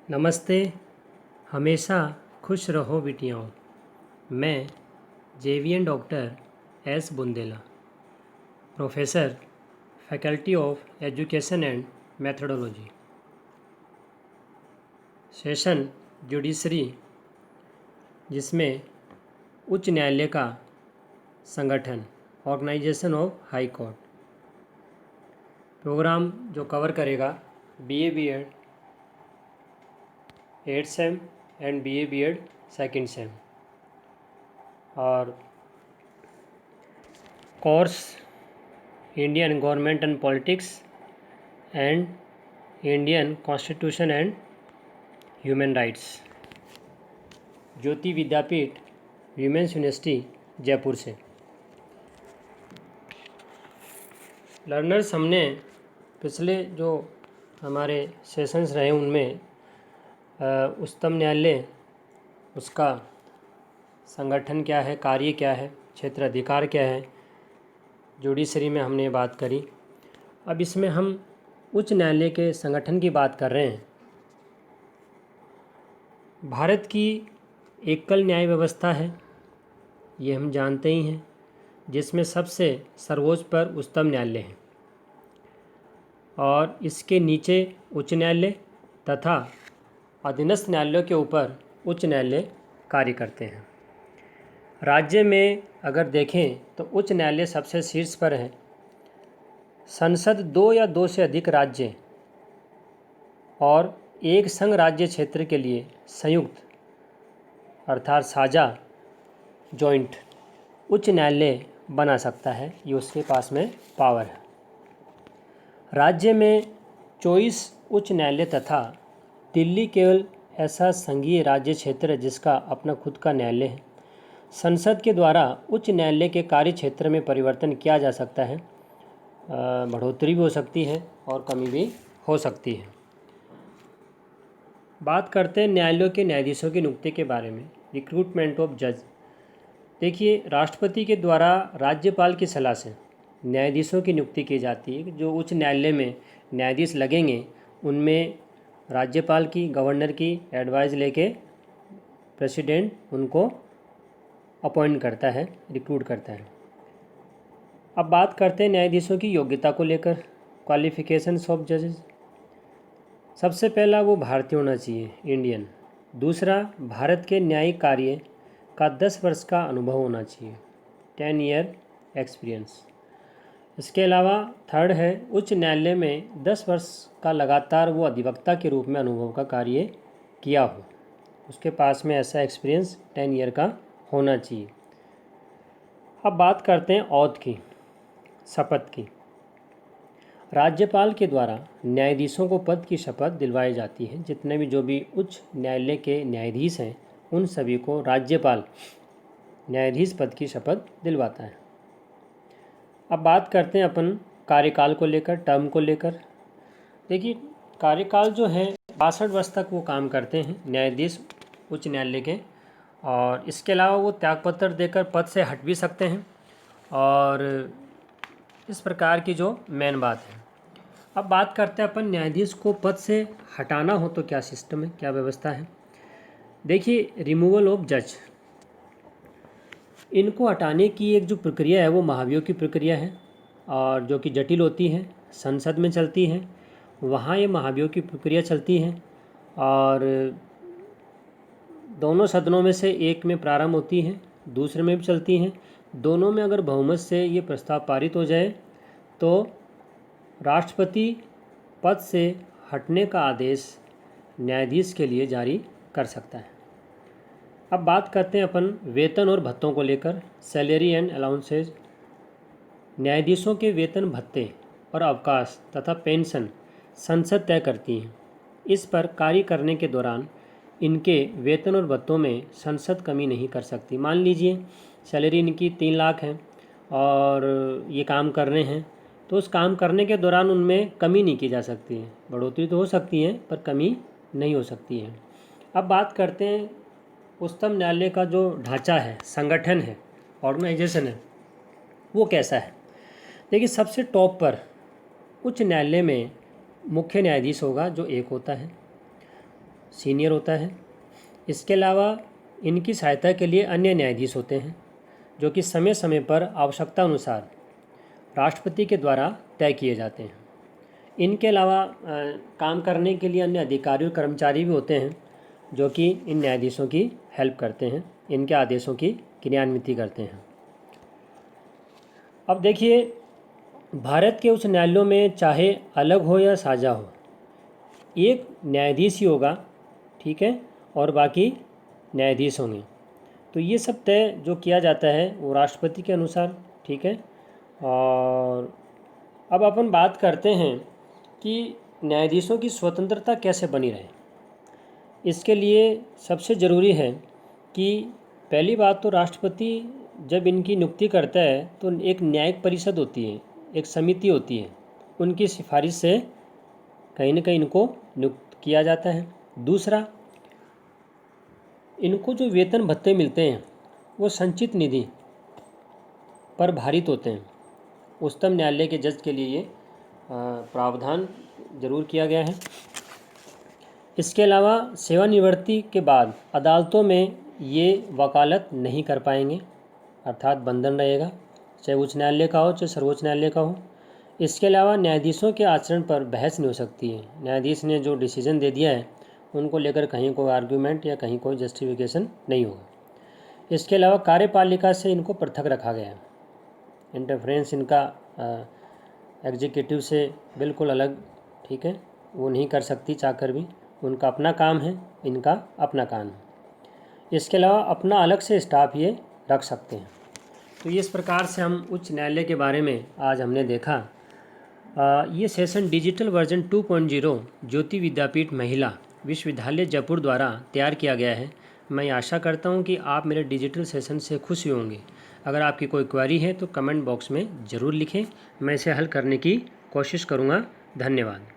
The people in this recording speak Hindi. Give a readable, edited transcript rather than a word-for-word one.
नमस्ते। हमेशा खुश रहो बिटियाओं। मैं JVN doctor S Bundela, professor, faculty of education and methodology, session judiciary, जिसमें उच्च न्यायालय का संगठन, organisation of high court. Programme जो कवर करेगा BA BEd 8 sem and BA BEd 2nd sem, और course Indian government and politics and Indian constitution and human rights, Jyoti Vidyapeeth women's university Jaipur से। लर्नर्स, हमने पिछले जो हमारे सेशंस रहे उनमें उच्चतम न्यायालय, उसका संगठन क्या है, कार्य क्या है, क्षेत्राधिकार क्या है, जुडिशरी में हमने बात करी। अब इसमें हम उच्च न्यायालय के संगठन की बात कर रहे हैं। भारत की एकल न्याय व्यवस्था है, ये हम जानते ही हैं, जिसमें सबसे सर्वोच्च पर उच्चतम न्यायालय है और इसके नीचे उच्च न्यायालय तथा अधीनस्थ न्यायालयों के ऊपर उच्च न्यायालय कार्य करते हैं। राज्य में अगर देखें तो उच्च न्यायालय सबसे शीर्ष पर है। संसद 2 या 2 से अधिक राज्य और एक संघ राज्य क्षेत्र के लिए संयुक्त अर्थात साझा जॉइंट उच्च न्यायालय बना सकता है, ये उसके पास में पावर है। राज्य में 24 उच्च न्यायालय तथा दिल्ली केवल ऐसा संघीय राज्य क्षेत्र है जिसका अपना खुद का न्यायालय है। संसद के द्वारा उच्च न्यायालय के कार्य क्षेत्र में परिवर्तन किया जा सकता है, बढ़ोतरी भी हो सकती है और कमी भी हो सकती है। बात करते हैं न्यायालयों के न्यायाधीशों की नियुक्ति के बारे में। रिक्रूटमेंट ऑफ जज। देखिए, राष्ट्रपति के द्वारा राज्यपाल की सलाह से न्यायाधीशों की नियुक्ति की जाती है। जो उच्च न्यायालय में न्यायाधीश लगेंगे उनमें राज्यपाल की, गवर्नर की एडवाइस लेके प्रेसिडेंट उनको अपॉइंट करता है, रिक्रूट करता है। अब बात करते हैं न्यायाधीशों की योग्यता को लेकर। क्वालिफिकेशंस ऑफ जजेस। सबसे पहला, वो भारतीय होना चाहिए, इंडियन। दूसरा, भारत के न्यायिक कार्य का 10 वर्ष का अनुभव होना चाहिए, 10 ईयर एक्सपीरियंस। इसके अलावा थर्ड है, उच्च न्यायालय में 10 वर्ष का लगातार वो अधिवक्ता के रूप में अनुभव का कार्य किया हो, उसके पास में ऐसा एक्सपीरियंस 10 ईयर का होना चाहिए। अब बात करते हैं औथ की, शपथ की। राज्यपाल के द्वारा न्यायाधीशों को पद की शपथ दिलवाई जाती है। जितने भी जो भी उच्च न्यायालय के न्यायाधीश हैं उन सभी को राज्यपाल न्यायाधीश पद की शपथ दिलवाता है। अब बात करते हैं अपन कार्यकाल को लेकर, टर्म को लेकर। देखिए, कार्यकाल जो है 62 वर्ष तक वो काम करते हैं न्यायाधीश उच्च न्यायालय के, और इसके अलावा वो त्यागपत्र देकर पद से हट भी सकते हैं, और इस प्रकार की जो मेन बात है। अब बात करते हैं अपन न्यायाधीश को पद से हटाना हो तो क्या सिस्टम है, क्या व्यवस्था है। देखिए, रिमूवल ऑफ जज, इनको हटाने की एक जो प्रक्रिया है वो महाभियोग की प्रक्रिया है, और जो कि जटिल होती है, संसद में चलती है। वहाँ ये महाभियोग की प्रक्रिया चलती है और दोनों सदनों में से एक में प्रारंभ होती है, दूसरे में भी चलती हैं। दोनों में अगर बहुमत से ये प्रस्ताव पारित हो जाए तो राष्ट्रपति पद से हटने का आदेश न्यायाधीश के लिए जारी कर सकता है। अब बात करते हैं अपन वेतन और भत्तों को लेकर, सैलरी एंड अलाउंसेज। न्यायाधीशों के वेतन, भत्ते और अवकाश तथा पेंशन संसद तय करती है। इस पर कार्य करने के दौरान इनके वेतन और भत्तों में संसद कमी नहीं कर सकती। मान लीजिए सैलरी इनकी 3 लाख है और ये काम कर रहे हैं, तो उस काम करने के दौरान उनमें कमी नहीं की जा सकती है। बढ़ोतरी तो हो सकती है पर कमी नहीं हो सकती है। अब बात करते हैं उच्चतम न्यायालय का जो ढांचा है, संगठन है, ऑर्गेनाइजेशन है, वो कैसा है। देखिए, सबसे टॉप पर उच्च न्यायालय में मुख्य न्यायाधीश होगा जो एक होता है। सीनियर होता है। इसके अलावा इनकी सहायता के लिए अन्य न्यायाधीश होते हैं जो कि समय समय पर आवश्यकता अनुसार राष्ट्रपति के द्वारा तय किए जाते हैं। इनके अलावा काम करने के लिए अन्य अधिकारी और कर्मचारी भी होते हैं जो कि इन न्यायाधीशों की हेल्प करते हैं, इनके आदेशों की क्रियान्विति करते हैं। अब देखिए, भारत के उच्च न्यायालयों में चाहे अलग हो या साझा हो, एक न्यायाधीश ही होगा, ठीक है, और बाकी न्यायाधीश होंगे। तो ये सब तय जो किया जाता है वो राष्ट्रपति के अनुसार, ठीक है। और अब अपन बात करते हैं कि न्यायाधीशों की स्वतंत्रता कैसे बनी रहे। इसके लिए सबसे ज़रूरी है कि पहली बात तो राष्ट्रपति जब इनकी नियुक्ति करता है तो एक न्यायिक परिषद होती है, एक समिति होती है, उनकी सिफारिश से कहीं न कहीं इनको नियुक्त किया जाता है। दूसरा, इनको जो वेतन भत्ते मिलते हैं वो संचित निधि पर भारित होते हैं। उच्चतम न्यायालय के जज के लिए ये प्रावधान जरूर किया गया है। इसके अलावा सेवानिवृत्ति के बाद अदालतों में ये वकालत नहीं कर पाएंगे, अर्थात बंधन रहेगा, चाहे उच्च न्यायालय का हो चाहे सर्वोच्च न्यायालय का हो। इसके अलावा न्यायाधीशों के आचरण पर बहस नहीं हो सकती है। न्यायाधीश ने जो डिसीजन दे दिया है उनको लेकर कहीं कोई आर्ग्यूमेंट या कहीं कोई जस्टिफिकेशन नहीं होगा। इसके अलावा कार्यपालिका से इनको पृथक रखा गया है, इंटरफ्रेंस इनका एग्जीक्यूटिव से बिल्कुल अलग, ठीक है, वो नहीं कर सकती चाहकर भी। उनका अपना काम है, इनका अपना काम है। इसके अलावा अपना अलग से स्टाफ ये रख सकते हैं। तो इस प्रकार से हम उच्च न्यायालय के बारे में आज हमने देखा। ये सेशन डिजिटल वर्जन 2.0 ज्योति विद्यापीठ महिला विश्वविद्यालय जयपुर द्वारा तैयार किया गया है। मैं आशा करता हूँ कि आप मेरे डिजिटल सेशन से खुश होंगे। अगर आपकी कोई क्वेरी है तो कमेंट बॉक्स में ज़रूर लिखें, मैं इसे हल करने की कोशिश करूँगा। धन्यवाद।